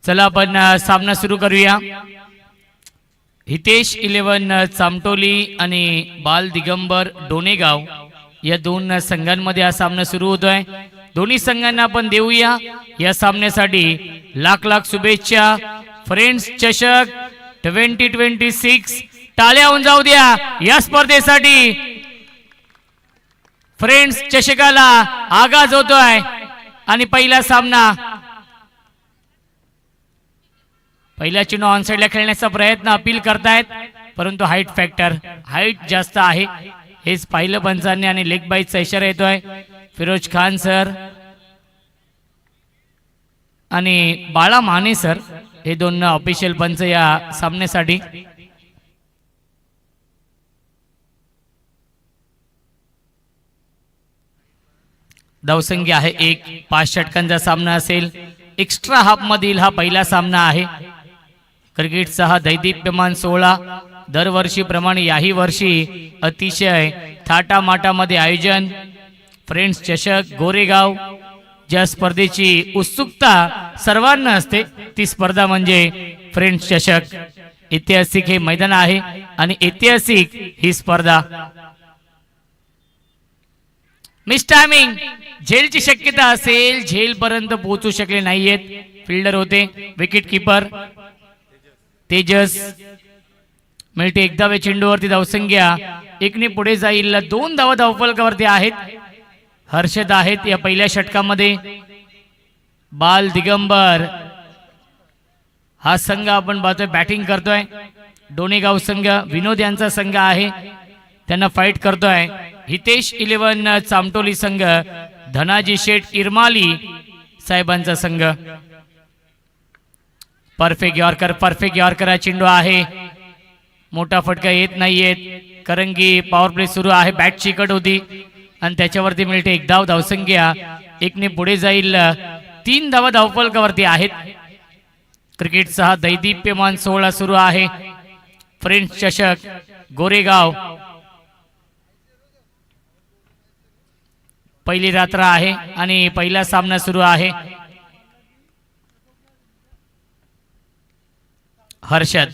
चला आपण सामना सुरू करूया। हितेश 11 चामटोली आणि बाल दिगंबर डोनेगाव या दोन संघांमध्ये हा सामना सुरू होतोय। दोन्ही संघांना आपण देऊया या सामन्यासाठी लाख लाख शुभेच्छा। फ्रेंड्स चषक 2026 टाळ्या होऊन जाऊ द्या या स्पर्धेसाठी। फ्रेंड्स चषकाला आगाज होतोय आणि पहिला सामना पहिला चेंडू ऑन साइडला खेळण्याचा प्रयत्न अपील करतायत, परंतु हाईट जास्त आहे हेच पाहिलं पंचांनी आणि लेग बाईटचा इशारा येतोय। फिरोज खान सर आणि बाळा माने सर हे दोन ऑफिशियल पंच या सामन्यासाठी। धावसंख्या आहे 1, 5 षटकांचा सामना असेल। एक्स्ट्रा हाफ मधील हा पहिला सामना आहे। क्रिकेटचा हा दैदिप्यमान सोहळा दरवर्षीप्रमाणे याही वर्षी अतिशय थाटामाटामध्ये आयोजन। फ्रेंड्स चषक गोरेगाव ज्या स्पर्धेची उत्सुकता सर्वांना असते ती स्पर्धा म्हणजे फ्रेंड्स चषक। ऐतिहासिक हे मैदान आहे आणि ऐतिहासिक ही स्पर्धा। मिस टायमिंग झेलची शक्यता असेल, झेल पर्यंत पोहोचू शकले नाहीयेत फिल्डर होते। विकेट कीपर तेजस मिळते एक धाव चेंडूवरती। धावसंख्या 1 ने पुढे जाईल। 2 धावा धावफलकावरती आहेत। हर्षद आहेत या पहिल्या षटकामध्ये। बाल दिगंबर हा संघ आपण पाहतोय बॅटिंग करतोय। डोनेगाव संघ विनोद यांचा संघ आहे, त्यांना फाईट करतोय। हितेश 11 चामटोली संघ धनाजी शेठ इरमाली साहेबांचा संघ। परफेक्ट यॉर्कर हा चेंडू आहे, मोठा फटका येत नाहीयेत। करंगी पॉवर प्ले सुरू आहे। बॅटची कट होती आणि त्याच्यावरती मिळते एक धाव। धावसंख्या 1 ने पुढे जाईल। 3 धावा धावफलकावरती आहेत। क्रिकेटचा हा दैदिप्यमान सोहळा सुरू आहे। फ्रेंड्स चषक गोरेगाव पहिली रात्र आहे आणि पहिला सामना सुरू आहे। हर्षद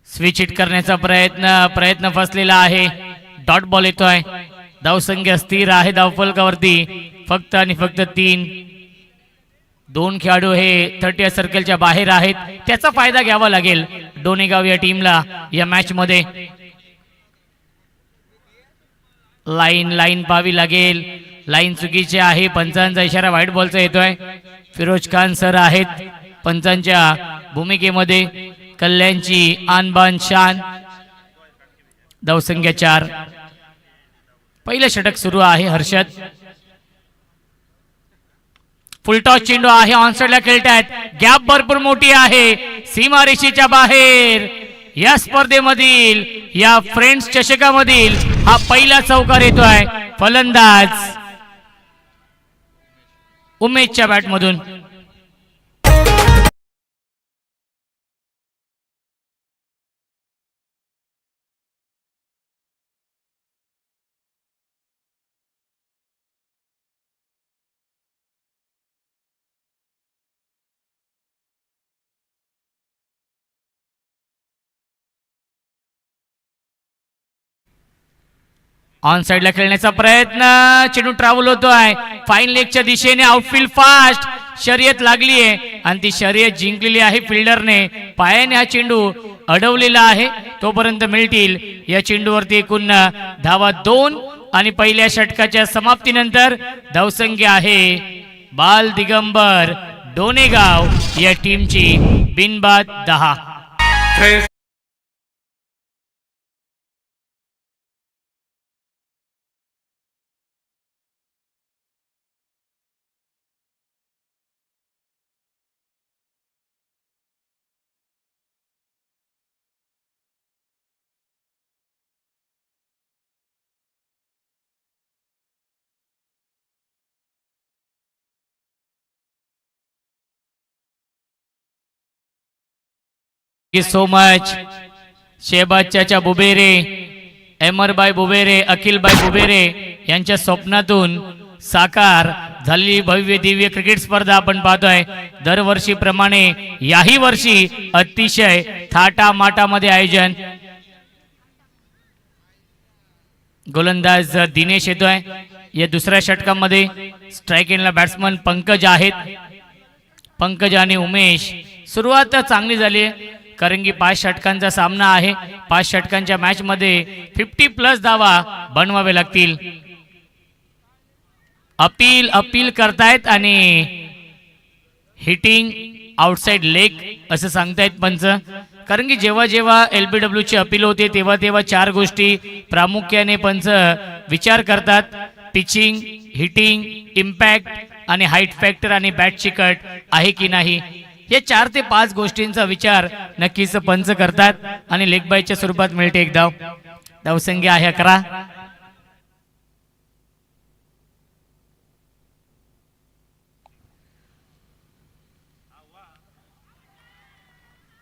स्विच हिट करण्याचा प्रयत्न फसलेला आहे। डॉट बॉल येतोय। धावसंख्या स्थिर आहे धावफलकावरती फक्त आणि फक्त 3। 2 खेळाडू हे 30 सर्कलच्या बाहेर आहेत, त्याचा फायदा घ्यावा लागेल डोनेगाव या टीमला या मॅच मध्ये। लाईन पाहावी लागेल। लाईन चुकीची आहे, पंचांचा इशारा व्हाईट बॉलचा येतोय। फिरोज खान सर आहेत पंचांच्या भूमिकेमध्ये। कल्याणची आनबान शान। धावसंख्या 4। पहिलं षटक सुरू आहे। हर्षद फुलटॉस चेंडू आहे, ऑनसाइडला खेळतायत। गॅप भरपूर मोठी आहे सीमारेषेच्या बाहेर। या स्पर्धेमधील या फ्रेंड्स चषकामधील हा पहिला चौकार येतोय। फलंदाज उमेशच्या बॅटमधून। ऑन साइडला खेळण्याचा प्रयत्न, चेंडू ट्रॅव्हल होतोय फाईन लेगच्या दिशेने। आउटफील्ड फास्ट शर्यत लागली आहे आणि ती शर्यत जिंकलेली आहे फिल्डरने। पायाने हा चेंडू अडवलेला आहे, तोपर्यंत मिळतील या चेंडूवरती एकूण धावा 2 आणि पहिल्या षटकाच्या समाप्तीनंतर धावसंख्या आहे बाल दिगंबर डोनेगाव या टीमची बिनबाद 10। सो मच शेहबाज चाचा बुबेरे, अमरबाई बुबेरे, अखिलबाई बुबेरे यांच्या स्वप्नातून साकार झालेली भव्य दिव्य क्रिकेट स्पर्धा आपण पाहतोय दरवर्षीप्रमाणे याही वर्षी अतिशय थाटामाटामध्ये आयोजन. गोलंदाज दिनेश येतोय या दुसऱ्या षटकामध्ये. स्ट्राईक एंडला बॅट्समन पंकज आहेत. पंकज आणि उमेश. सुरुवात चांगली झाली आहे कारण की 5 षटकांचा सामना आहे. 5 षटकांच्या मॅच मध्ये 50+ धावा बनवावे लागतील. अपील करतायत आणि हिटिंग आउटसाइड लेग असं सांगतायत पंच. कारण की जेव्हा जेव्हा LBW ची अपील होते तेव्हा 4 गोष्टी प्रामुख्याने पंच विचार करतात. पिचिंग, हिटिंग, इम्पॅक्ट आणि हाईट फॅक्टर आणि बॅटची कट आहे की नाही. या 4 ते 5 गोष्टींचा विचार नक्कीच पंच करतात आणि लेग बायच्या स्वरूपात मिळते एक धाव. धावसंख्या आहे 11.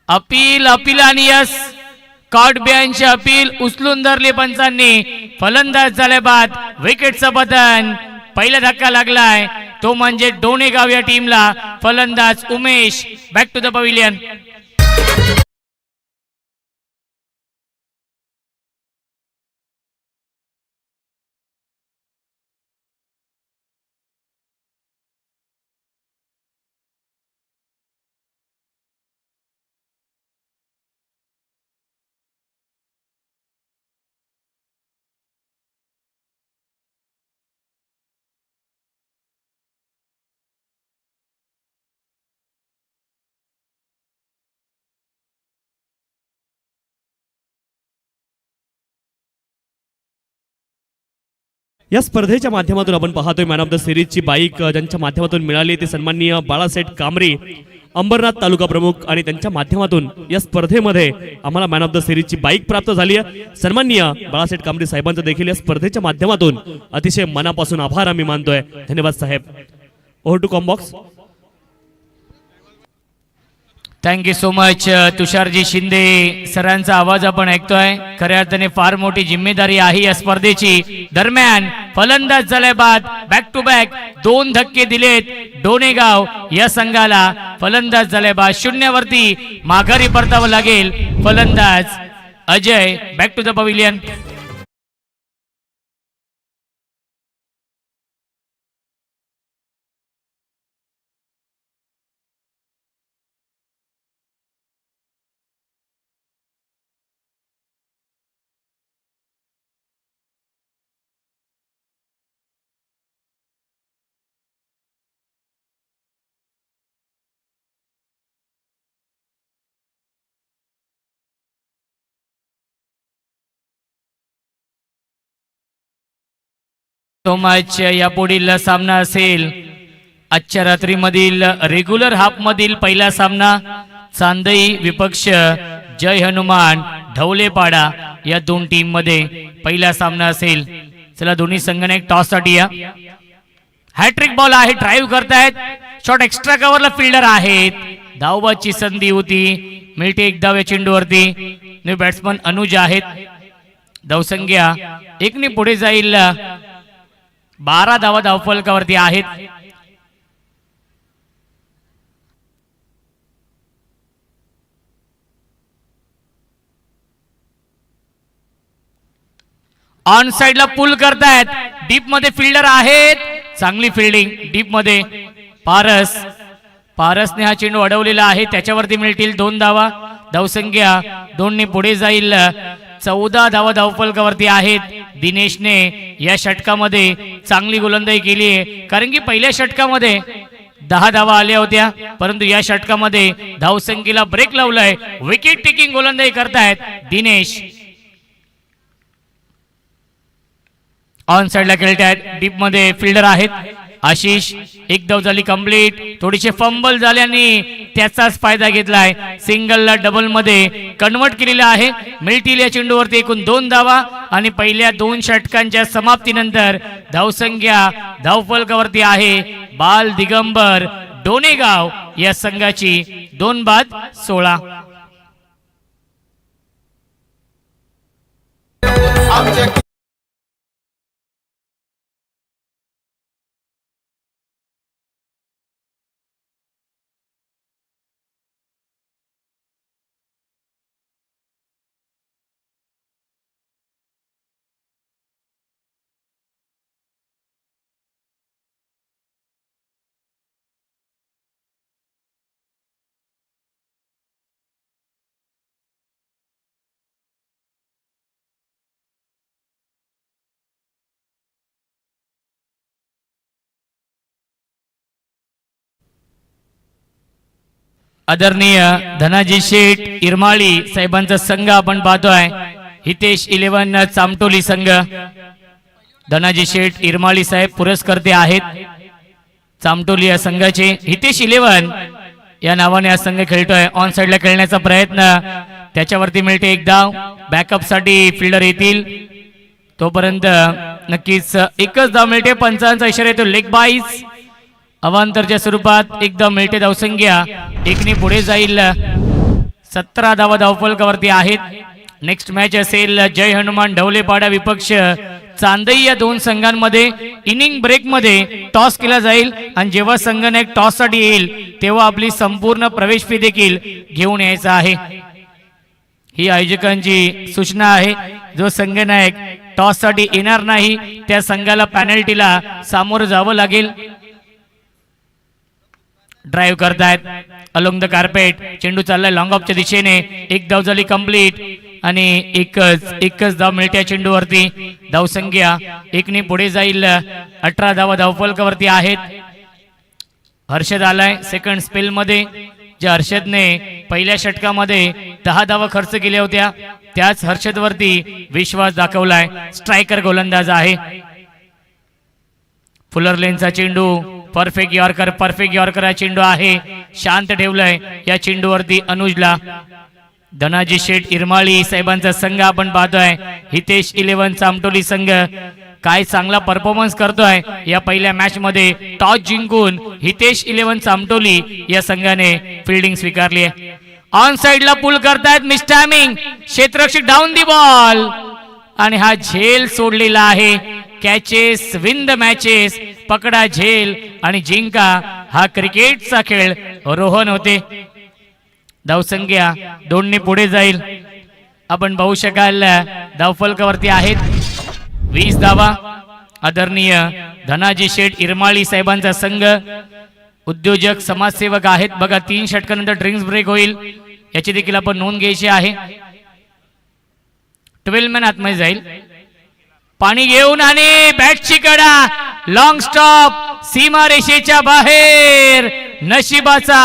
अपील आणि यस कॉट बिहाइंडचे अपील उचलून धरले पंचांनी. फलंदाज झाले बाद. विकेटचं पतन. पहिला धक्का लागलाय तो म्हणजे डोनेगाव या टीमला. फलंदाज Umesh back to the pavilion. या स्पर्धेच्या माध्यमातून आपण पाहतोय मॅन ऑफ द सिरीजची बाईक ज्यांच्या माध्यमातून मिळाली ते सन्माननीय बाळासाहेब कांबरे, अंबरनाथ तालुका प्रमुख, आणि त्यांच्या माध्यमातून या स्पर्धेमध्ये आम्हाला मॅन ऑफ द सिरीजची बाईक प्राप्त झाली आहे. सन्माननीय बाळासाहेब कांबरे साहेबांचं देखील या स्पर्धेच्या माध्यमातून अतिशय मनापासून आभार आम्ही मानतोय. धन्यवाद साहेब. Over to combox. Thank you so much. तुषारजी शिंदे सरांचा आवाज आपण ऐकतोय. खऱ्या अर्थाने फार मोठी जिम्मेदारी आहे या स्पर्धेची. दरम्यान फलंदाज झाले बाद. बॅक टू बॅक 2 धक्के दिलेत डोनेगाव या संघाला. फलंदाज झाले बाद. 0 वरती माघारी परतावं लागेल. फलंदाज Ajay back to the pavilion. So much. या पुढील सामना असेल आजच्या रात्रीमधील रेग्युलर हाफ मधील पहिला सामना. चांदई विपक्ष जय हनुमान ढवलेपाडा या 2 टीम मध्ये पहिला सामना असेल. चला दोन्ही संघाने एक टॉस साठी या. हॅट्रिक बॉल आहे. ड्राईव्ह करतायत. शॉट एक्स्ट्रा कव्हरला फिल्डर आहेत. धावबाची संधी होती. मिळते एक धाव या चेंडूवरती. न्यू बॅट्समन अनुज आहेत. धावसंख्या 1 ने पुढे जाईल. 12 धावा धावफलकावरती आहेत. ऑन साइडला पुल करतायत. डीप मध्ये फिल्डर आहेत. चांगली फिल्डिंग डीप मध्ये. पारसने हा चेंडू अडवलेला आहे. त्याच्यावरती मिळतील 2 धावा. धावसंख्या 2 ने पुढे जाईल. 14 धावा धावफलकावरती आहेत. दिनेशने या षटकामध्ये चांगली गोलंदाजी केली आहे. कारण की पहिल्या षटकामध्ये 10 धावा आल्या होत्या, परंतु या षटकामध्ये धावसंख्येला ब्रेक लावलाय. विकेट टेकिंग गोलंदाजी करतायत दिनेश. ऑन साइडला खेळतायत. डीप मध्ये फिल्डर आहेत. आशिष. 1 धाव झाली कंप्लीट. थोडीशे फंबल झाल्याने त्याचाच फायदा घेतलाय. सिंगलला डबल मध्ये कन्वर्ट केलेला आहे. मिळतील या चेंडूवरती एकूण 2 धावा आणि पहिल्या 2 षटकांच्या समाप्तीनंतर धावसंख्या धावफलकावरती आहे बाल दिगंबर डोनेगाव या संघाची 2 बाद 16. आदरणीय धनाजी शेठ इरमाळी साहेबांचा संघ आपण पाहतोय. हितेश 11 चामटोली संघ. धनाजी शेठ इरमाळी साहेब पुरस्कर्ते आहेत चामटोली या संघाचे. हितेश 11 या नावाने हा संघ खेळतोय. ऑन साइडला खेळण्याचा प्रयत्न, त्याच्यावरती मिळते एक धाव. बॅकअप साठी फिल्डर येतील, तोपर्यंत नक्कीच एकच धाव मिळते. पंचांचा इशारा येतो लेग बाईज. अवांतरच्या स्वरूपात एकदा मिळते धावसंख्या. एकने पुढे जाईल. 17 धावा धावफलकावरती आहेत. नेक्स्ट मॅच असेल जय हनुमान ढवलेपाडा विपक्ष चांदई या दोन संघांमध्ये. इनिंग ब्रेक मध्ये टॉस केला जाईल आणि जेव्हा संघनायक टॉस साठी येईल तेव्हा आपली संपूर्ण प्रवेश फी देखील घेऊन यायचा आहे. ही आयोजकांची सूचना आहे. जो संघनायक टॉस साठी येणार नाही त्या संघाला पेनल्टीला सामोरं जावं लागेल. ड्राइव्ह करतायत अलोंग द कार्पेट. चेंडू चाललाय लॉंग ऑफच्या दिशेने. एक धाव झाली कंप्लीट आणि एकच धाव मिळते चेंडूवरती. धावसंख्या एकने पुढे जाईल. 18 धावा धावफलकावरती आहेत. हर्षद आलाय सेकंड स्पेल मध्ये. ज्या हर्षदने पहिल्या षटकामध्ये 10 धावा खर्च केल्या होत्या त्याच हर्षदवरती विश्वास दाखवलाय. स्ट्रायकर गोलंदाज आहे. फुलर लेनचा चेंडू परफेक्ट यॉर्कर हा चेंडू आहे. शांत ठेवलाय या चेंडूवरती अनुजला. धनाजी शेठ इरमाळी साहेबांचा संघ आपण पाहतोय. हितेश 11 चामटोली संघ काय चांगला परफॉर्मन्स करतोय या पहिल्या मॅच मध्ये. टॉस जिंकून हितेश 11 चामटोली या संघाने फिल्डिंग स्वीकारली आहे. ऑन साइडला पुल करतायत मिस्टॅमिंग. क्षेत्ररक्षक डाऊन दी बॉल आणि हा झेल सोडलेला आहे. Catches win the matches. पकडा झेल आणि जिंका हा क्रिकेटचा खेळ. रोहन होते. धावसंख्या 2 ने पुढे जाईल. आपण पाहू शकाल धावफलकावरती आहेत 20 धावा. आदरणीय धनाजी शेठ इरमाळी साहेबांचा संघ उद्योजक समाजसेवक आहेत. बघा 3 षटकानंतर ड्रिंक्स ब्रेक होईल याची देखील आपण नोंद घ्यायची आहे. 12 मॅन आतमध्ये जाईल. पाणी घेऊन आणि बॅटची कडा. लॉंग स्टॉप सीमा रेषेच्या बाहेर. नशिबाचा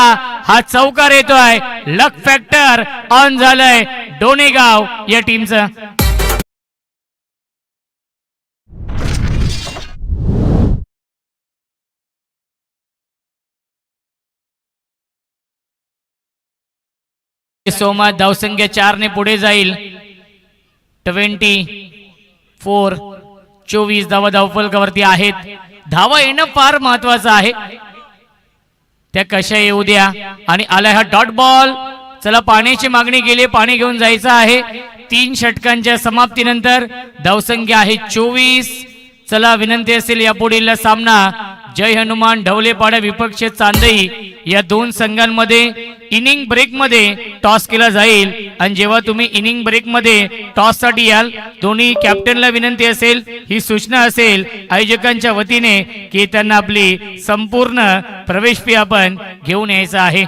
हा चौकार येतोय. लक फॅक्टर ऑन झालंय डोनेगाव या टीमचं. सोमा धावसंख्या 4 ने पुढे जाईल. 24 धावा धावफलकावरती आहेत. धावा येणं फार महत्वाचं आहे. त्या कशा येऊ द्या. आणि आलाय हा डॉट बॉल. चला पाण्याची मागणी केली, पाणी घेऊन जायचं आहे. 3 षटकांच्या समाप्तीनंतर धावसंख्या आहे 24. चला विनंती असेल या पुढील सामना जय हनुमान ढवलेपाडा विपक्ष चांदई या दोन संघांमध्ये इनिंग ब्रेक मध्ये टॉस केला जाईल. आणि जेव्हा तुम्ही इनिंग ब्रेक मध्ये टॉस साठी याल दोन्ही कॅप्टनला विनंती असेल, ही सूचना असेल आयोजकांच्या वतीने की त्यांना आपली संपूर्ण प्रवेश फी आपण घेऊन यायचं आहे.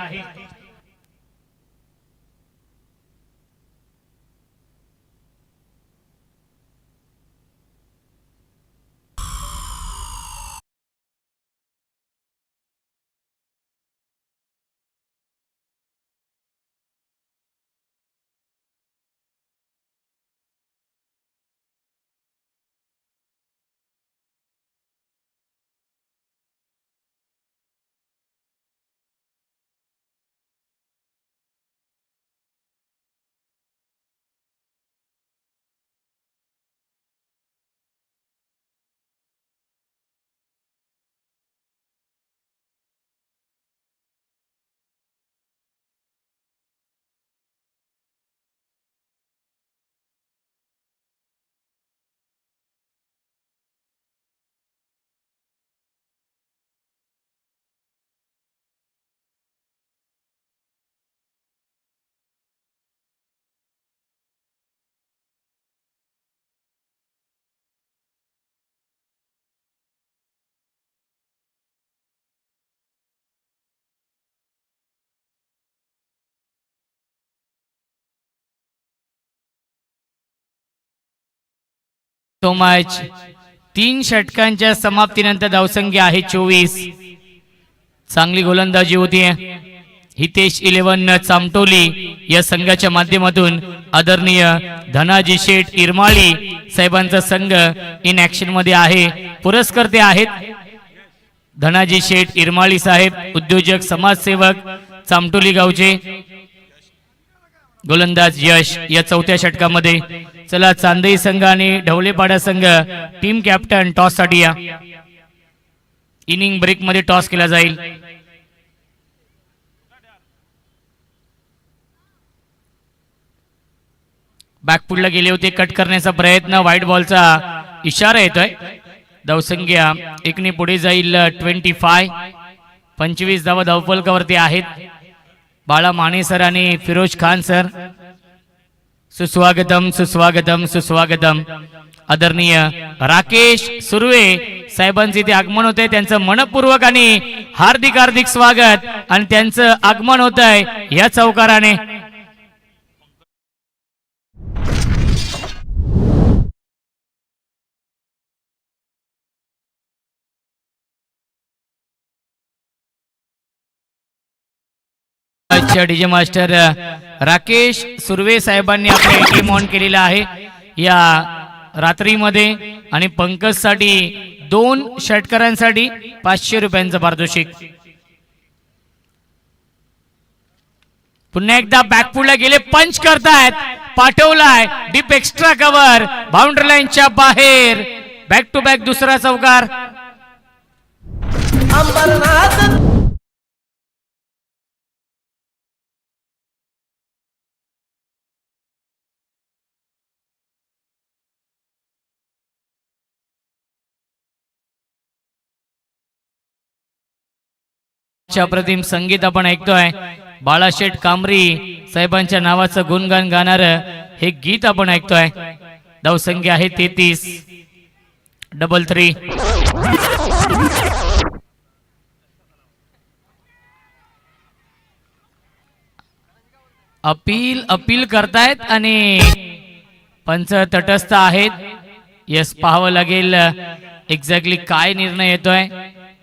तो मॅच 3 षटकांच्या समाप्तीनंतर धावसंख्या आहे 24. चांगली गोलंदाजी होती. हितेश 11 चामटोली या संघाच्या माध्यमातून आदरणीय धनाजी शेठ इरमाळी साहेबांचा संघ इन ऍक्शन मध्ये आहे. पुरस्कर्ते आहेत धनाजी शेठ इरमाळी साहेब, उद्योजक समाजसेवक चामटोली गावचे. गोलंदाज यश या चौथ्या षटकामध्ये. चला चांदई संघ आणि ढवळेपाडा संघ टीम कॅप्टन टॉस साठी या. इनिंग ब्रेक मध्ये टॉस केला जाईल. बॅकफुटला गेले होते, कट करण्याचा प्रयत्न, व्हाईट बॉलचा इशारा येतोय. धावसंख्या एकने पुढे जाईल 25. 25 धावा धावफलकावरती आहेत. बाळा माने सर आणि फिरोज खान सर, सुस्वागतम सुस्वागतम सुस्वागतम. आदरणीय राकेश सुर्वे साहेबांचे इथे आगमन होते, त्यांचं मनपूर्वक आणि हार्दिक हार्दिक स्वागत. आणि त्यांचं आगमन होत आहे या चौकाराने. डीजे मास्टर राकेश सुर्वे साहेबांनी आपले टीम ऑन केलेला आहे या रात्रीमध्ये. आणि पंकज साठी 2 षटकारांसाठी 500 रुपयांचं पारितोषिक. पुन्हा एकदा बॅकफुटला गेले, पंच करतायत, पाठवलाय डीप एक्स्ट्रा कव्हर, बाउंड्री लाईनच्या बाहेर. बॅक टू बॅक दुसरा चौकार. अप्रतिम संगीत आपण ऐकतोय. बाळाशेठ कामरी साहेबांच्या नावाचं गुणगान गाणार हे गीत आपण ऐकतोय. धावसंख्या आहे 33. 3-3. अपील करतायत आणि पंच तटस्थ आहेत. यस, पाहावं लागेल एक्झॅक्टली काय निर्णय येतोय.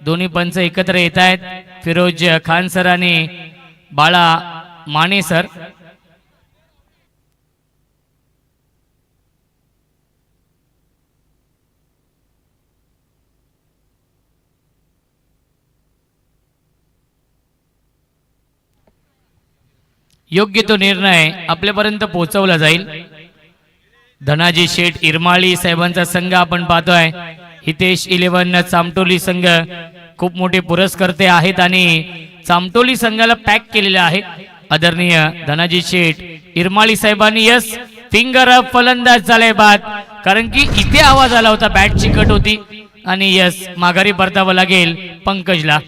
दोन्ही पंच एकत्र येत आहेत, फिरोज खान सर आणि बाळा माने सर. योग्य तो निर्णय आपल्यापर्यंत पोहोचवला जाईल. धनाजी शेठ इरमाळी साहेबांचा संघ आपण पाहतोय. हितेश 11 चामटोली संघ खूप मोठे पुरस्कर्ते आहेत आणि चामटोली संघाला पॅक केलेले आहे. आदरणीय धनाजी शेठ इरमाळी साहेबांनी यस फिंगर अप, फलंदाज झालाय बाद. कारण की इथे आवाज आला होता, बॅट चिकट होती आणि यस माघारी परतावं लागेल पंकजला.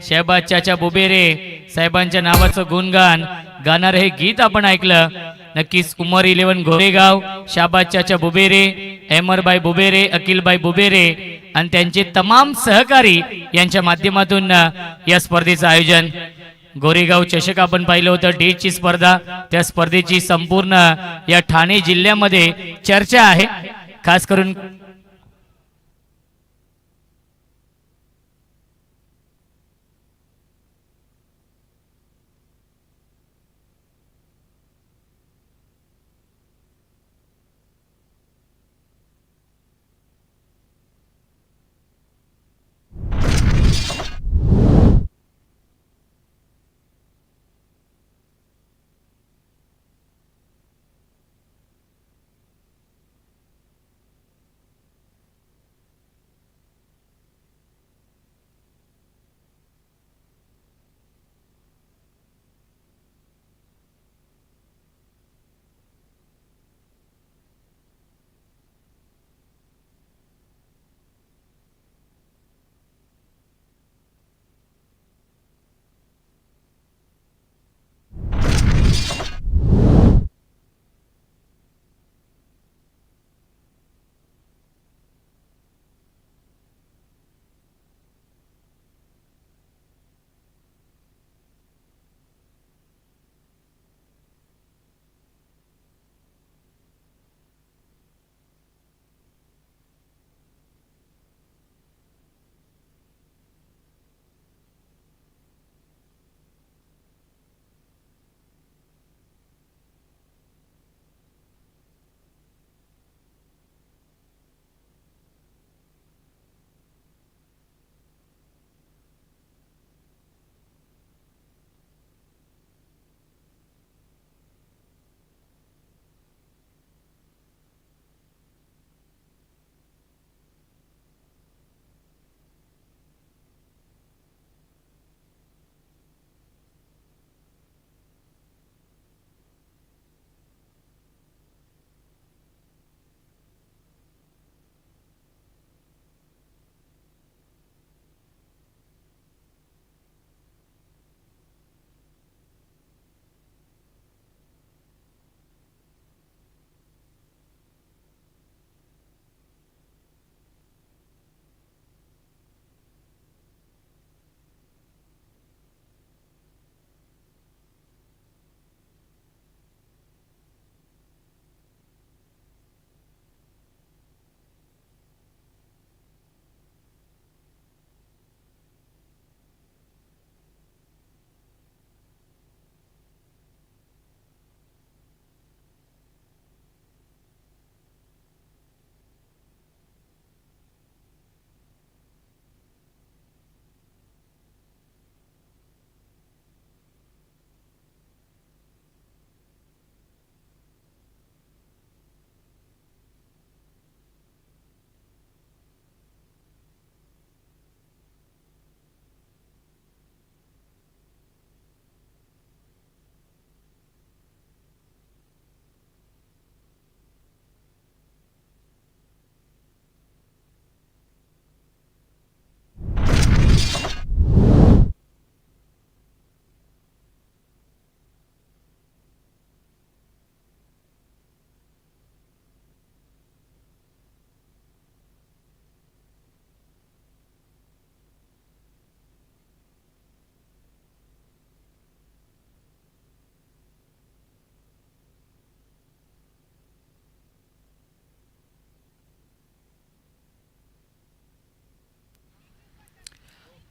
शहबाज चाचा बुबेरे साहेबांच्या नावाचं गुणगान गाणार हे गीत आपण ऐकलं. नक्कीच उमर 11 गोरेगाव, शहबाज चाचा बुबेरे, अहमरबाई बुबेरे, अखिलबाई बुबेरे आणि त्यांचे तमाम सहकारी यांच्या माध्यमातून या स्पर्धेचं आयोजन. गोरेगाव चषक आपण पाहिलं होतं, डेची स्पर्धा. त्या स्पर्धेची संपूर्ण या ठाणे जिल्ह्यामध्ये चर्चा आहे. खास करून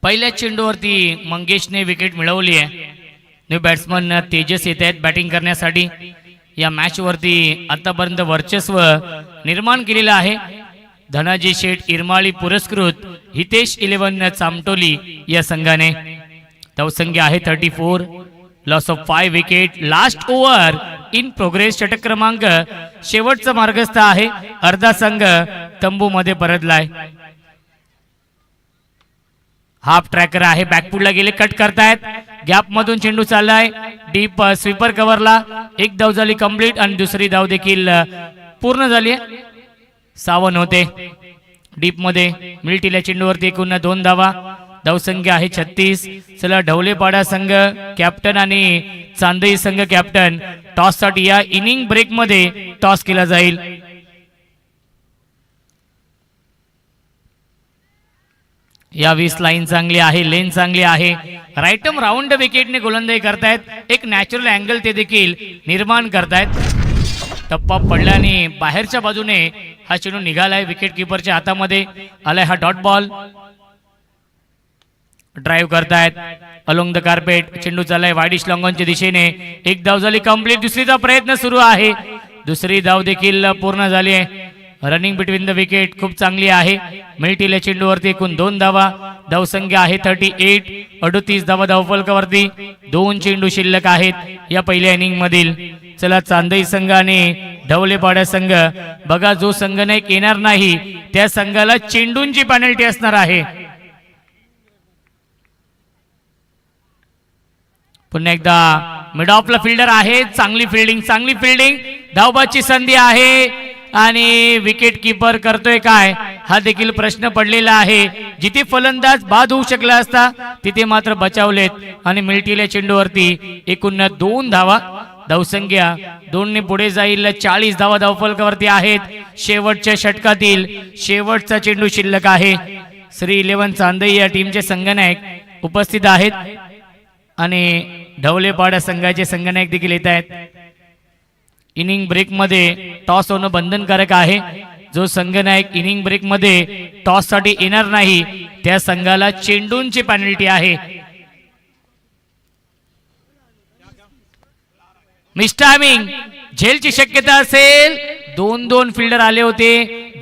पहिल्याच चेंडूवरती मंगेशने विकेट मिळवली आहे. न्यू बॅट्समन तेजस येत आहेत बॅटिंग करण्यासाठी. या मॅच वरती आतापर्यंत वर्चस्व निर्माण केलेलं आहे. धनाजी शेठ इरमाळी पुरस्कृत हितेश 11 चामटोली या संघाने. धावसंख्या आहे 34. Loss of 5 wicket. Last over in progress. षटक क्रमांक शेवटचा मार्गस्थ आहे. अर्धा संघ तंबू मध्ये परतलाय. हाफ ट्रॅकर आहे. बॅकफुटला गेले. कट करतायत. गॅप मधून चेंडू चाललाय. डीप स्वीपर कव्हरला. एक धाव झाली कंप्लीट आणि दुसरी धाव देखील पूर्ण झाली आहे. 52 होते. डीप मध्ये मिल्टीला चेंडूवरती एकूण 2 धावा. धावसंख्या आहे 36. चला ढवलेपाडा संघ कॅप्टन आणि चांदई संघ कॅप्टन टॉस साठी या इनिंग ब्रेक मध्ये टॉस केला जाईल. या 20 लाईन चांगली आहे. लेन चांगली आहे. राईटम राऊंड विकेटने गोलंदाजी करतायत. एक नॅचरल अँगल ते देखील निर्माण करतायत. टप्पा पडल्याने बाहेरच्या बाजूने हा चेंडू निघालाय. विकेट किपरच्या हातामध्ये आलाय हा डॉट बॉल. ड्राईव्ह करतायत अलोंग द कार्पेट. चेंडू चाललाय वाईडिश लॉंगॉनच्या दिशेने. एक धाव झाली कंप्लीट. दुसरीचा प्रयत्न सुरू आहे. दुसरी धाव देखील पूर्ण झाली आहे. रनिंग बिटवीन द विकेट खूप चांगली आहे. मिल्टीला चेंडूवरती एकूण 2 धावा. धावसंख्या आहे 38. 38 धावा धावफलकावरती. 2 चेंडू शिल्लक आहेत या पहिल्या इनिंग मधील. चला चांदई संघाने ढवलेपाडा संघ बघा. जो संघ नाही येणार नाही त्या संघाला चेंडूंची पेनल्टी असणार आहे. पुन्हा एकदा मिड ऑफला फिल्डर आहे. चांगली फिल्डिंग. धावबाची संधी आहे आणि विकेट किपर करतोय काय हा देखील प्रश्न पडलेला आहे. जिथे फलंदाज बाद होऊ शकला असता तिथे मात्र बचावलेत आणि मिल्टीला चेंडूवरती एकूण 2 धावा. धावसंख्या 2 ने पुढे जाईल. 40 धावा धावफलकावरती आहेत. शेवटच्या षटकातील शेवटचा चेंडू शिल्लक आहे. श्री 11 चांदई या टीमचे संघनायक उपस्थित आहेत आणि ढवलेपाडा संघाचे संघनायक देखील येत आहेत. इनिंग ब्रेक मध्ये टॉस होणं बंधनकारक आहे. जो संघनायक इनिंग ब्रेक मध्ये टॉस साठी येणार नाही त्या संघाला चेंडूंची पेनल्टी आहे. मिस्टायमिंग झेलची शक्यता असेल. 2 फिल्डर आले होते.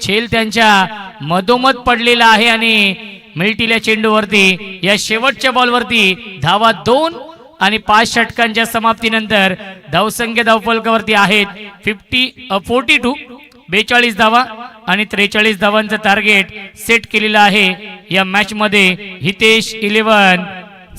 झेल त्यांच्या मधोमध पडलेला आहे आणि मिल्टीला चेंडूवरती या शेवटच्या बॉलवरती धावा 2 आणि 5 षटकांच्या समाप्तीनंतर धावसंख्या धावफलकावरती आहेत 42. 42 धावा आणि 43 धावांचं टार्गेट सेट केलेलं आहे. या मॅच मध्ये हितेश 11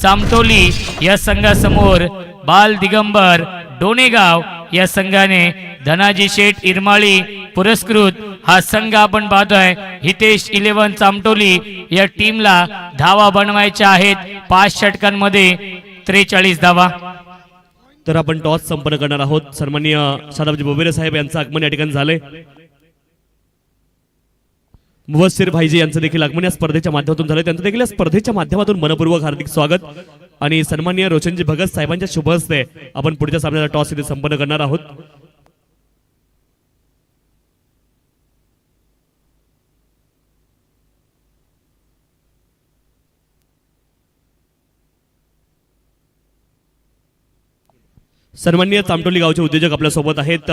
चामटोली या संघासमोर बाल दिगंबर डोनेगाव या संघाने धनाजी शेठ इरमाळी पुरस्कृत हा संघ आपण पाहतोय. हितेश 11 चामटोली या टीमला धावा बनवायच्या आहेत 5 षटकांमध्ये 43 धावा. तर आपण टॉस संपन्न करणार आहोत. सन्माननीय शादाबजी बोबेरे साहेब यांचं आगमन या ठिकाणी झालंय. मुवस्सिर भाईजी यांचं देखील आगमन या स्पर्धेच्या माध्यमातून झालंय. त्यांचं देखील या स्पर्धेच्या माध्यमातून मनपूर्वक हार्दिक स्वागत. आणि सन्माननीय रोशनजी भगत साहेबांच्या शुभ हस्ते आपण पुढच्या सामन्याचा टॉस इथे संपन्न करणार आहोत. सन्माननीय चामटोली गावचे उद्योजक आपल्या सोबत आहेत.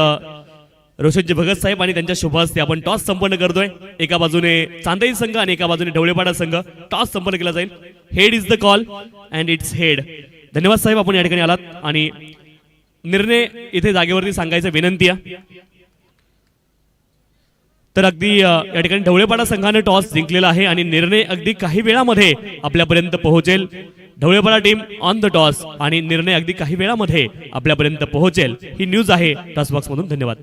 रोशनजी भगत साहेब आणि त्यांच्या शुभ हस्ते आपण टॉस संपन्न करतोय. एका बाजूने चांदई संघ आणि एका बाजूने ढवळेपाडा संघ. टॉस संपन्न केला जाईल. Head is the call and its head. धन्यवाद साहेब आपण या ठिकाणी आलात आणि निर्णय इथे जागेवरती सांगायचं विनंती आहे. तर अगदी या ठिकाणी ढवळेपाडा संघाने टॉस जिंकलेला आहे आणि निर्णय अगदी काही वेळामध्ये आपल्यापर्यंत पोहोचेल. ढवळेपाडा टीम ऑन द टॉस आणि निर्णय अगदी काही वेळामध्ये आपल्यापर्यंत पोहोचेल. ही न्यूज आहे टॉस बॉक्स मधून. धन्यवाद.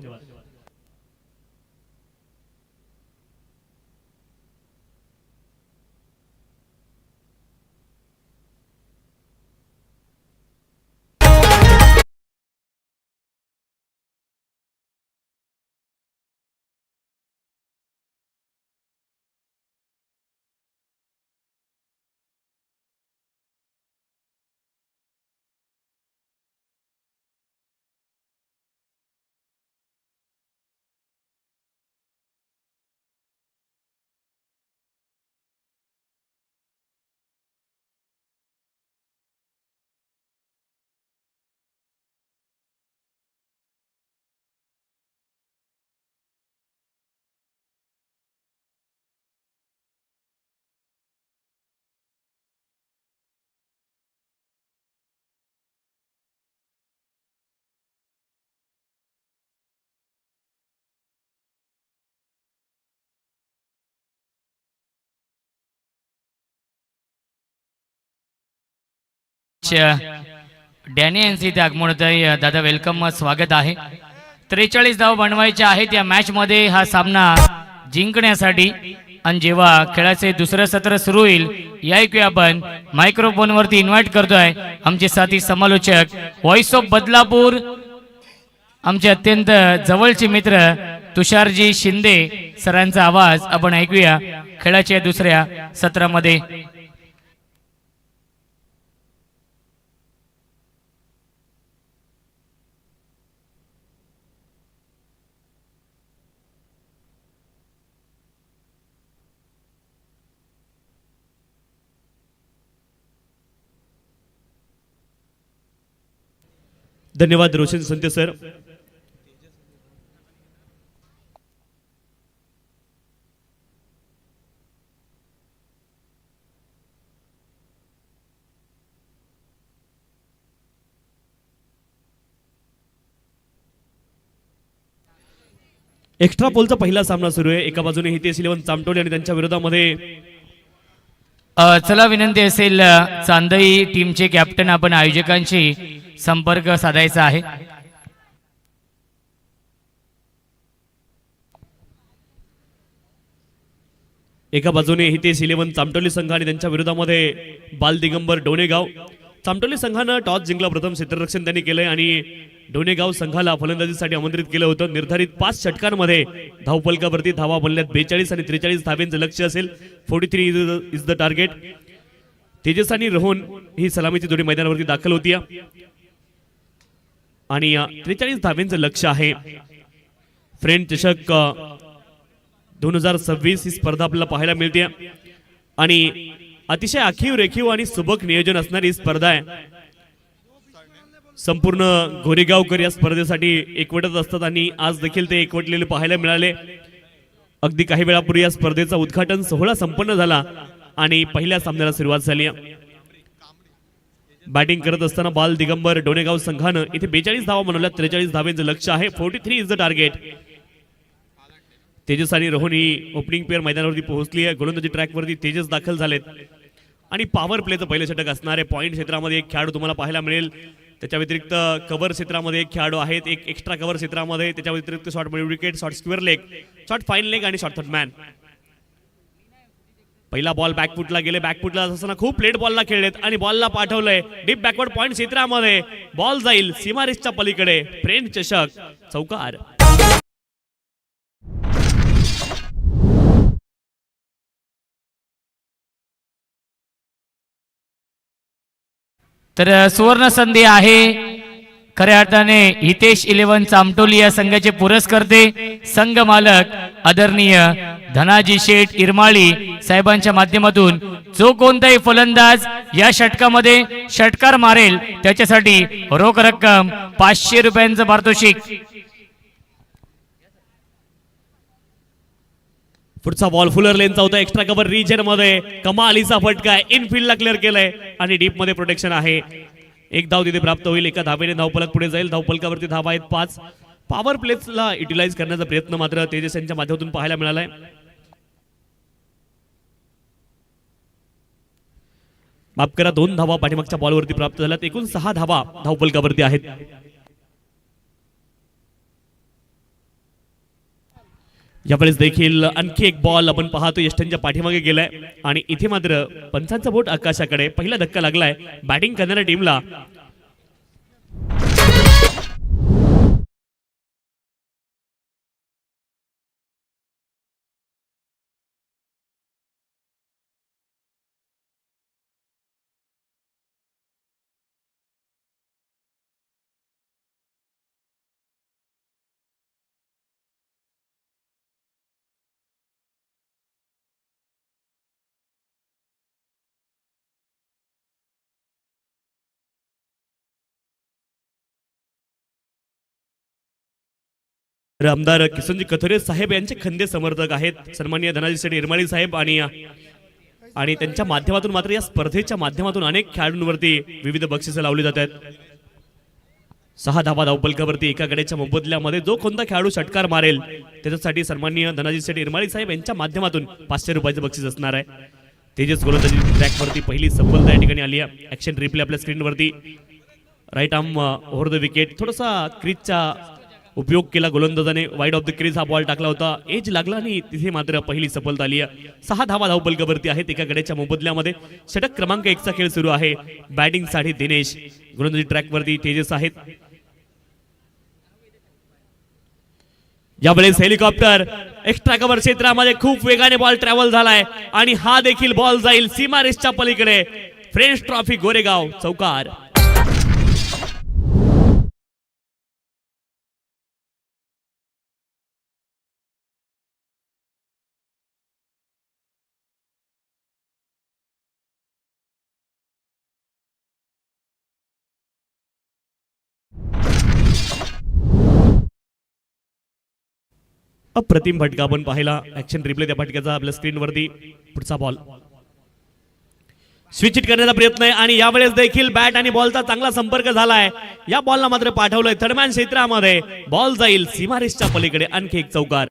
मच डॅनी यांचे इथे आगमन होत आहे. दादा वेलकम, स्वागत आहे. 43 धावा बनवायच्या आहेत या मॅच मध्ये हा सामना जिंकण्यासाठी. आणि जेव्हा खेळाचे दुसरं सत्र सुरू होईल या ऐकूया आपण मायक्रोफोन वरती इन्व्हाइट करतोय आमचे साथी समालोचक व्हॉइस ऑफ बदलापूर, आमचे अत्यंत जवळचे मित्र तुषारजी शिंदे सरांचा आवाज आपण ऐकूया खेळाच्या दुसऱ्या सत्रामध्ये. धन्यवाद रोशन संते सर. एक्स्ट्रा पोलचा पहिला सामना सुरू आहे. एका बाजूने हितेश इलेव्हन चामटोली आणि त्यांच्या विरोधामध्ये चला विनंती असेल चांदई टीमचे कॅप्टन आपण आयोजकांशी संपर्क साधायचा आहे. एका बाजूने हितेश इलेव्हन चामटोली संघ आणि त्यांच्या विरोधामध्ये बाल दिगंबर डोनेगाव. चामटोली संघानं टॉस जिंकला, प्रथम क्षेत्ररक्षण त्यांनी केलंय आणि डोनेगाव संघाला फलंदाजीसाठी आमंत्रित केलं होतं. निर्धारित 5 षटकांमध्ये धावफलकावरती धावा बनल्यात 42 आणि 43 धाब्यांचं लक्ष्य असेल. 43 इज द टार्गेट. तेजस आणि रोहन ही सलामीची जोडी मैदानावरती दाखल होती आणि 43 धाब्यांचं लक्ष्य आहे. फ्रेंड चषक 2026 ही स्पर्धा आपल्याला पाहायला मिळते आणि अतिशय आखीव रेखीव आणि सुबक नियोजन असणारी स्पर्धा आहे. संपूर्ण गोरेगावकर या स्पर्धेसाठी एकवटत असतात आणि आज देखील ते एकवटलेले पाहायला मिळाले. अगदी काही वेळापूर्वी या स्पर्धेचा उद्घाटन सोहळा संपन्न झाला आणि पहिल्या सामन्याला सुरुवात झाली. बॅटिंग करत असताना बाल दिगंबर डोनेगाव संघानं इथे 42 धावा बनवल्या. 43 धाब्यांचं लक्ष्य आहे. 43 इज द टार्गेट. तेजस आणि रोहन ही ओपनिंग पेअर मैदानावरती पोहोचली आहे. गोलंदाजी ट्रॅकवरती तेजस दाखल झालेत आणि पॉवर प्लेचं पहिलं षटक असणारे पॉईंट क्षेत्रामध्ये एक खेळाडू तुम्हाला पाहायला मिळेल. त्याच्या व्यतिरिक्त कव्हर क्षेत्रामध्ये एक खेळाडू आहेत, एक एक्स्ट्रा कव्हर क्षेत्रामध्ये. त्याच्या व्यतिरिक्त short wicket, short square leg, short fine leg आणि शॉर्ट थर्ड मॅन. पहिला बॉल बॅकफुटला गेले. बॅकफुटला असताना खूप लेट बॉलला खेळलेत आणि बॉलला पाठवलंय डीप बॅकवर्ड पॉईंट क्षेत्रामध्ये. बॉल जाईल सीमारेषच्या पलीकडे. फ्रेंड चषक चौकार. तर सुवर्ण संधी आहे खऱ्या अर्थाने हितेश इलेव्हन चामटोली या संघाचे पुरस्कर्ते संघ मालक आदरणीय धनाजी शेठ इरमाळी साहेबांच्या माध्यमातून जो कोणताही फलंदाज या षटकामध्ये षटकार मारेल त्याच्यासाठी रोख रक्कम 500 रुपयांचं पारितोषिक. पुढचा बॉल फुलर लेनचा होता. एक्स्ट्रा कव्हर रिजन मध्ये कमालीचा फटका इनफिल्डला क्लिअर केलाय आणि डीप मध्ये प्रोटेक्शन आहे. एक धाव तिथे प्राप्त होईल. एका धावेने धावफलक पुढे जाईल. धावफलकावरती धावा आहेत 5. पॉवर प्लेसला युटिलाइज करण्याचा प्रयत्न मात्र तेजस यांच्या माध्यमातून पाहायला मिळालाय. माफ करा, 2 धावा पाठीमागच्या बॉलवरती प्राप्त झाल्यात. एकूण 6 धावा धावफलकावरती आहेत. यावेळेस देखील आणखी एक बॉल आपण पाहतो यष्टनच्या पाठीमागे गेलाय आणि इथे मात्र पंचांचा बोट आकाशाकडे. पहिला धक्का लागलाय बॅटिंग करणाऱ्या टीमला. आमदार किसनजी कथोरे साहेब यांचे खंदे समर्थक आहेत सन्माननीय धनाजी शेठ इरमाळी साहेब आणि त्यांच्या माध्यमातून मात्र या स्पर्धेच्या माध्यमातून अनेक खेळाडूंवरती विविध बक्षिसे लावली जात आहेत. 6 धावा धावफलकावरती एका गड्याच्या मोबदल्यामध्ये जो कोणता खेळाडू षटकार मारेल त्याच्यासाठी सन्माननीय धनाजी शेठ इरमाळी साहेब यांच्या माध्यमातून 500 रुपयाचे बक्षीस असणार आहे. तेजस गोलंदाजी ट्रॅकवरती पहिली सफलता या ठिकाणी आली आहे. ऍक्शन रिप्ले आपल्या स्क्रीनवरती. Right arm over the wicket, थोडासा क्रीजचा उपयोग केला गोलंदाजाने. वाईड ऑफ द क्रीज हा बॉल टाकला होता, एज लागला आणि तिथे मात्र पहिली सफलता आली आहे. 6 धावा धावपलकावरती आहेत एका गड्याच्या मोबदल्यामध्ये. षटक क्रमांक 1 चा खेळ सुरू आहे. बॅटिंग साठी दिनेश, गोलंदाजी ट्रॅकवरती तेजस आहेत. यावेळेस हेलिकॉप्टर एक्स्ट्रा कव्हर क्षेत्रामध्ये खूप वेगाने बॉल ट्रॅव्हल झालाय आणि हा देखील बॉल जाईल सीमारेषच्या पलीकडे. फ्रेंच ट्रॉफी गोरेगाव चौकार. अप्रतिम फटका आपण पाहिला. ऍक्शन रिप्ले त्या फटक्याचा आपल्या स्क्रीनवरती. पुढचा बॉल स्विच हिट करण्याचा प्रयत्न आहे आणि यावेळेस देखील बॅट आणि बॉलचा चांगला संपर्क झालाय. या बॉलला मात्र पाठवलंय थर्डमॅन क्षेत्रामध्ये. बॉल जाईल सीमारेषच्या पलीकडे. आणखी एक चौकार.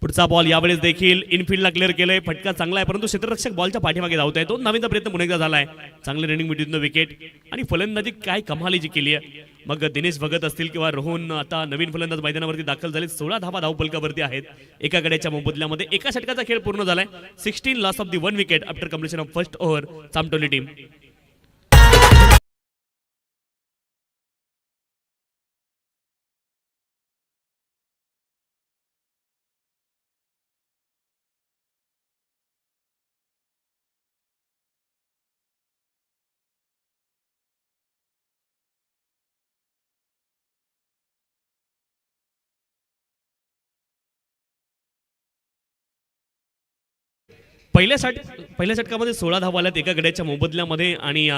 पुढचा बॉल यावेळेस देखील इनफिल्डला क्लिअर केलंय. फटका चांगला आहे परंतु क्षेत्ररक्षक बॉलच्या पाठीमागे धावत आहे. 2 धावेचा प्रयत्न पुन्हा एकदा झालाय. चांगले रनिंग बिटवीन द विकेट आणि फलंदाजी काय कमालीची केली आहे. मग दिनेश भगत असतील किंवा रोहन आता नवीन फलंदाज मैदानावरती दाखल झाले. 16 धावा धावपलकावरती आहेत एका गड्याच्या मोबदल्यामध्ये. एका षटकाचा खेळ पूर्ण झालाय. 16 loss of the 1 wicket after completion of first over. Chamtoli team. पहिल्या षटकामध्ये 16 धावा आल्यात एका गड्याच्या मोबदल्यामध्ये आणि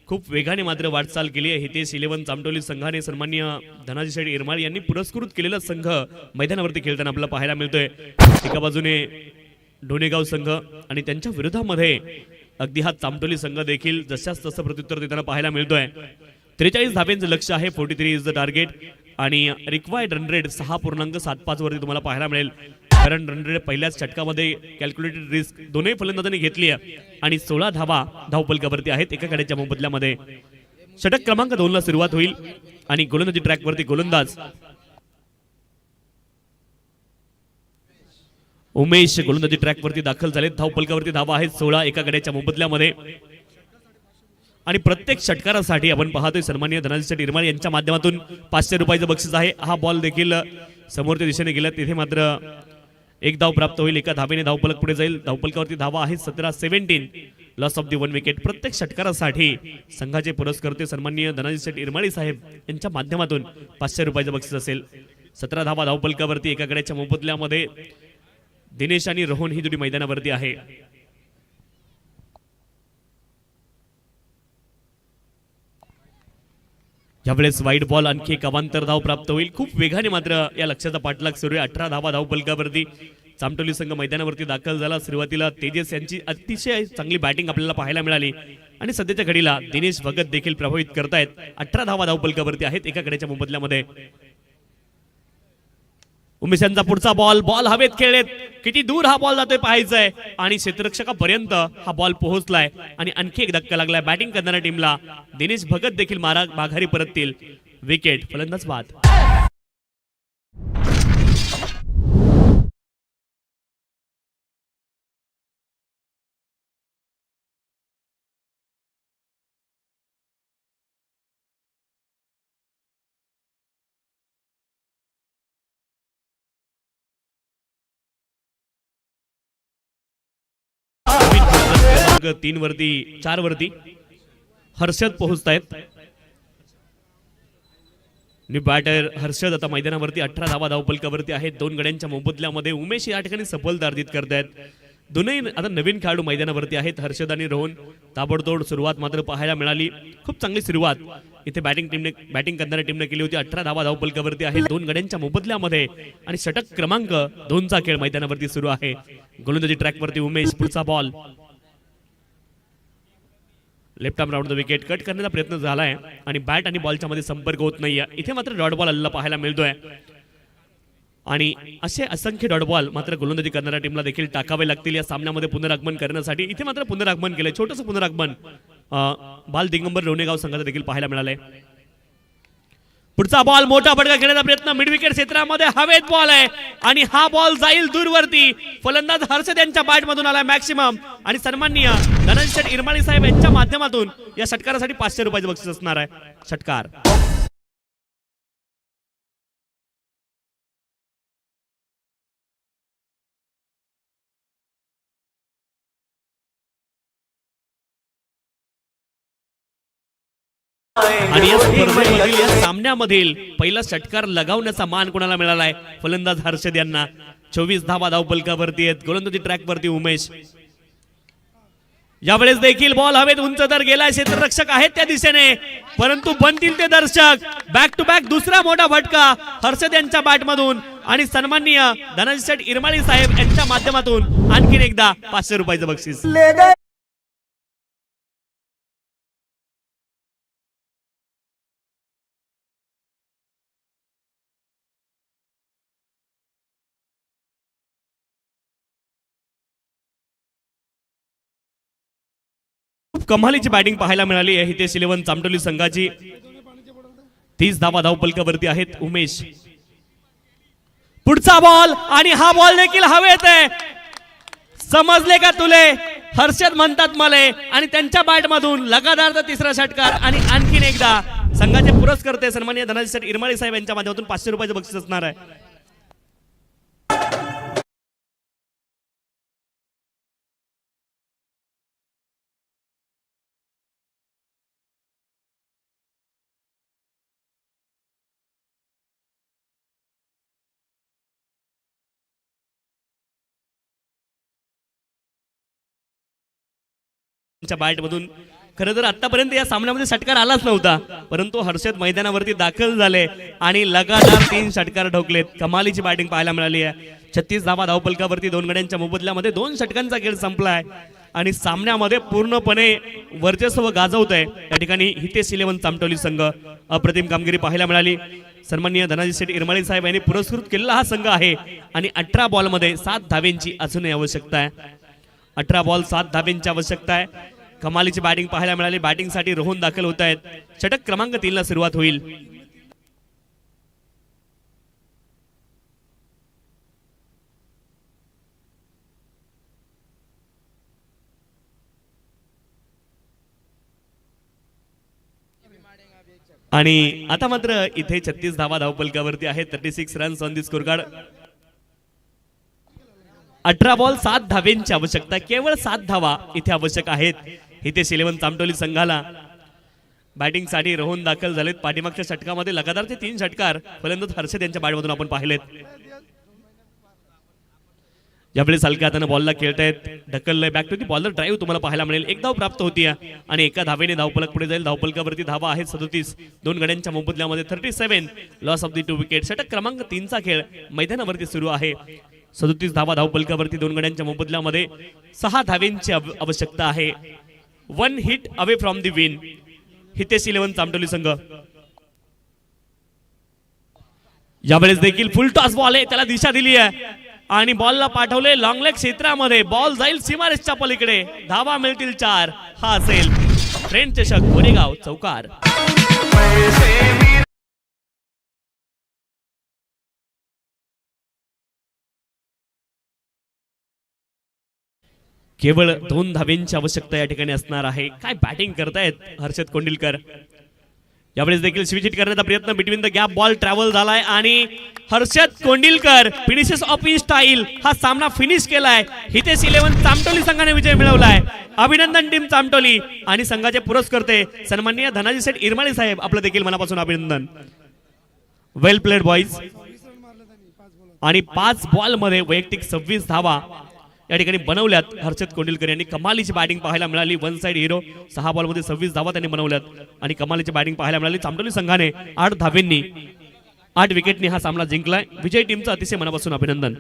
खूप वेगाने मात्र वाटचाल केली आहे. हितेश 11 चामटोली संघाने सन्माननीय धनाजी शेठ इरमाळ यांनी पुरस्कृत केलेला संघ मैदानावरती खेळताना आपल्याला पाहायला मिळतोय. एका बाजूने ढोणेगाव संघ आणि त्यांच्या विरोधामध्ये अगदी हा चामटोली संघ देखील जशाच तसं प्रत्युत्तर देताना पाहायला मिळतोय. 43 धाब्यांचं लक्ष आहे. 43 इज द टार्गेट आणि रिक्वायर्ड रन रेट 6.75 वरती तुम्हाला पाहायला मिळेल. कारण रन रेट पहिल्याच षटकामध्ये कॅल्क्युलेटेड रिस्क दोन्ही फलंदाजांनी घेतली आहे आणि 16 धावा धावपलकावरती आहेत एका गड्याच्या मोबदल्यामध्ये. षटक क्रमांक 2 ला सुरुवात होईल आणि गोलंदाजी ट्रॅकवरती गोलंदाज उमेश गोलंदाजी ट्रॅकवरती दाखल झाले. धावपलकावरती धावा आहेत 16 एका गड्याच्या मोबदल्यामध्ये आणि प्रत्येक षटकारासाठी आपण पाहतोय सन्माननीय धनाजी शेठ इरमाळ यांच्या माध्यमातून 500 रुपयाचं बक्षीस आहे. हा बॉल देखील समोरच्या दिशेने गेला. तिथे मात्र एक धाव प्राप्त होईल. एका धावेने धावपलक पुढे जाईल. धावपलकावरती धावा आहेत 17 लॉस ऑफ दी 1 विकेट. प्रत्येक षटकारासाठी संघाचे पुरस्कर्ते सन्माननीय धनाजी शेठ इरमाळी साहेब यांच्या माध्यमातून 500 रुपयाचं बक्षीस असेल. 17 धावा धावपलकावरती एका गड्याच्या मोबदल्यामध्ये. दिनेश आणि रोहन ही जोडी मैदानावरती आहे. यावेळेस वाईड बॉल आणखी एक अवांतर धाव प्राप्त होईल. खूप वेगाने मात्र या लक्ष्याचा पाठलाग सुरू आहे. 18 धावा धावपलकावरती चामटोली संघ मैदानावरती दाखल झाला. सुरुवातीला तेजस यांची अतिशय चांगली बॅटिंग आपल्याला पाहायला मिळाली आणि सध्याच्या घडीला दिनेश भगत देखील प्रभावित करतायत. 18 धावा धावपलकावरती आहेत एका गड्याच्या मोबदल्यामध्ये. उमेशांचा पुढचा बॉल हवेत खेळलेत. किती दूर हा बॉल जातोय पाहायचंय आणि क्षेत्ररक्षकापर्यंत हा बॉल पोहोचलाय आणि आणखी एक धक्का लागलाय बॅटिंग करणाऱ्या टीमला. दिनेश भगत देखील माघारी परततील. विकेट. फलंदाज बाद. क्रमांक 3 वरती 4 वरती हर्षद पोहोचतायत. न्यू बॅटर हर्षद आता मैदानावरती 18 धावा धावपलकावरती आहेत. 2 गड्यांच्या मोबदल्यामध्ये उमेश या ठिकाणी सफलता अर्जित करतायत. दोनही आता नवीन खेळाडू मैदानावरती आहेत. हर्षद आणि रोहन. ताबडतोड सुरुवात मात्र पाहायला मिळाली. खूप चांगली सुरुवात इथे बॅटिंग करणाऱ्या टीमने केली होती. 18 धावा धावपलकावरती आहे 2 गड्यांच्या मोबदल्यामध्ये आणि षटक क्रमांक 2चा खेळ मैदानावरती सुरू आहे. गोलंदाजी ट्रॅकवरती उमेश. पुढचा ball left arm round the wicket. Cut करण्याचा प्रयत्न झालाय आणि बॅट आणि बॉलच्या मध्ये संपर्क होत नाहीये. इथे मात्र डॉट बॉल आलेला पाहायला मिळतोय आणि असे असंख्य डॉट बॉल मात्र गोलंदाजी करणाऱ्या टीमला देखील टाकावे लागतील या सामन्यामध्ये पुनरागमन करण्यासाठी. इथे मात्र पुनरागमन केलंय, छोटंसं पुनरागमन बाल दिगंबर लोणेगाव संघाचा देखील पाहायला मिळालंय. पुढचा बॉल मोठा फटका घेण्याचा प्रयत्न मिड विकेट क्षेत्रामध्ये हवेत बॉल आहे आणि हा बॉल जाईल दूरवरती. फलंदाज हर्षद यांच्या बॅट मधून आलाय मॅक्सिमम आणि सन्माननीय धनंजय शेठ इरमाळी साहेब यांच्या माध्यमातून या षटकारासाठी 500 रुपयाचं बक्षीस असणार आहे. षटकार आणि या स्पर्धेमधील या सामन्यामधील पहिला षटकार लगावण्याचा मान कोणाला मिळालाय? फलंदाज हर्षद यांना. 24 धावा धावपलकावरती आहेत. गोलंदाजी ट्रॅकवरती उमेश. यावेळेस देखील बॉल हवेत उंच तर गेलाय. क्षेत्ररक्षक आहेत त्या दिशेने परंतु बनतील ते दर्शक. बॅक टू बॅक दुसरा मोठा फटका हर्षद यांच्या बॅट मधून आणि सन्माननीय धनंजय शेठ इरमाळी साहेब यांच्या माध्यमातून आणखीन एकदा 500 रुपयाचं बक्षीस. कमालीची बॅटिंग पाहायला मिळाली आहे हितेश 11 चामटोली संघाची. 30 धावा धावपलकावरती आहेत. उमेश. पुढचा बॉल आणि हा बॉल देखील हवेत आहे. समजले का तुले हर्षद म्हणतात मले आणि त्यांच्या बॅट मधून लगातारचा तिसरा षटकार आणि आणखीन एकदा संघाचे पुरस्कर्ते सन्माननीय धनंजय शेठ इरमाळी साहेब यांच्या माध्यमातून 500 रुपयाचं बक्षीस असणार आहे. बॅट मधून खरं तर आतापर्यंत या सामन्यामध्ये षटकार आलाच नव्हता परंतु हर्षद मैदानावरती दाखल झाले आणि लगातार 3 षटकार ठोकलेत. कमालीची बॅटिंग पाहायला मिळाली आहे. 36 धावा धावपलकावरती 2 गड्यांच्या मोबदल्यामध्ये 2 षटकांचा खेळ संपलाय आणि सामन्यामध्ये पूर्णपणे वर्चस्व गाजवत आहे या ठिकाणी हितेश 11 चामटोली संघ. अप्रतिम कामगिरी पाहायला मिळाली. सन्माननीय धनंजय शेठ इरमाळी साहेब यांनी पुरस्कृत केलेला हा संघ आहे आणि 18 बॉलमध्ये 7 धाब्यांची अजूनही आवश्यकता आहे. 18 बॉल 7 धाब्यांची आवश्यकता आहे. कमालीची बॅटिंग पाहायला मिळाली. बॅटिंगसाठी रोहन दाखल होत आहेत. षटक क्रमांक 3 ला सुरुवात होईल. आणि आता मात्र इथे 36 धावा धावपलकावरती आहेत. 36 runs on the score card. 18 ball 7 धाब्यांची आवश्यकता. केवळ 7 धावा इथे आवश्यक आहेत. हितेश 11 चामटोली संघाला. बॅटिंग साठी रोहन दाखल झालेत. पाठीमागच्या षटकामध्ये लगातारचे 3 षटकार फलंदाज हर्षद यांच्या बॅटमधून आपण पाहिलेत. यावेळेस हलक्या हाताने बॉलला खेळतायत. ढकललंय back to the bowler drive तुम्हाला पाहायला मिळेल. एक धाव प्राप्त होती आणि एका धावेने धावपलक पुढे जाईल. धावपलकावरती धावा आहेत 37. 2 गड्यांच्या मोबदल्यामध्ये 37. Loss of the 2 wicket. षटक क्रमांक 3चा खेळ मैदानावरती सुरू आहे. 37 धावा धावपलकावरती 2 गड्यांच्या मोबदल्यामध्ये 6 धावेंची आवश्यकता आहे. 1 hit away from the win. Hitesh 11 Chamtoli संघ. यावेळेस देखील फुल टॉस बॉल आहे. त्याला दिशा दिली आहे आणि बॉलला पाठवले लॉंग लेग क्षेत्रामध्ये. बॉल जाईल सीमारेषच्या पलीकडे. धावा मिळतील 4. हा असेल फ्रेंड चषक गोरेगाव चौकार. केवळ 2 धाब्यांची आवश्यकता या ठिकाणी असणार आहे. काय बॅटिंग करतायत हर्षद कोंडिलकर. यावेळेस देखील स्विच हिट करण्याचा प्रयत्न. Between the gap ball travel झालाय आणि Harshad Kondilkar finishes off in style हा सामना फिनिश केलाय. हितेश 11 चामटोली संघाने विजय मिळवलाय. अभिनंदन टीम चामटोली आणि संघाचे पुरस्कर्ते सन्माननीय धनाजी शेठ इरमाळी साहेब आपलं देखील मनापासून अभिनंदन. वेल प्लेड बॉईज. आणि 5 बॉल मध्ये वैयक्तिक 26 धावा या ठिकाणी बनवल्यात. हर्षद कोंडिलकर यांनी कमालीची बॅटिंग पाहायला मिळाली. वन साइड हिरो 6 बॉलमध्ये 26 धावा त्यांनी बनवल्यात आणि कमालीची बॅटिंग पाहायला मिळाली. चांडोली संघाने 8 धावेंनी 8 विकेटनी हा सामना जिंकलाय. विजय टीमचं अतिशय मनापासून अभिनंदन.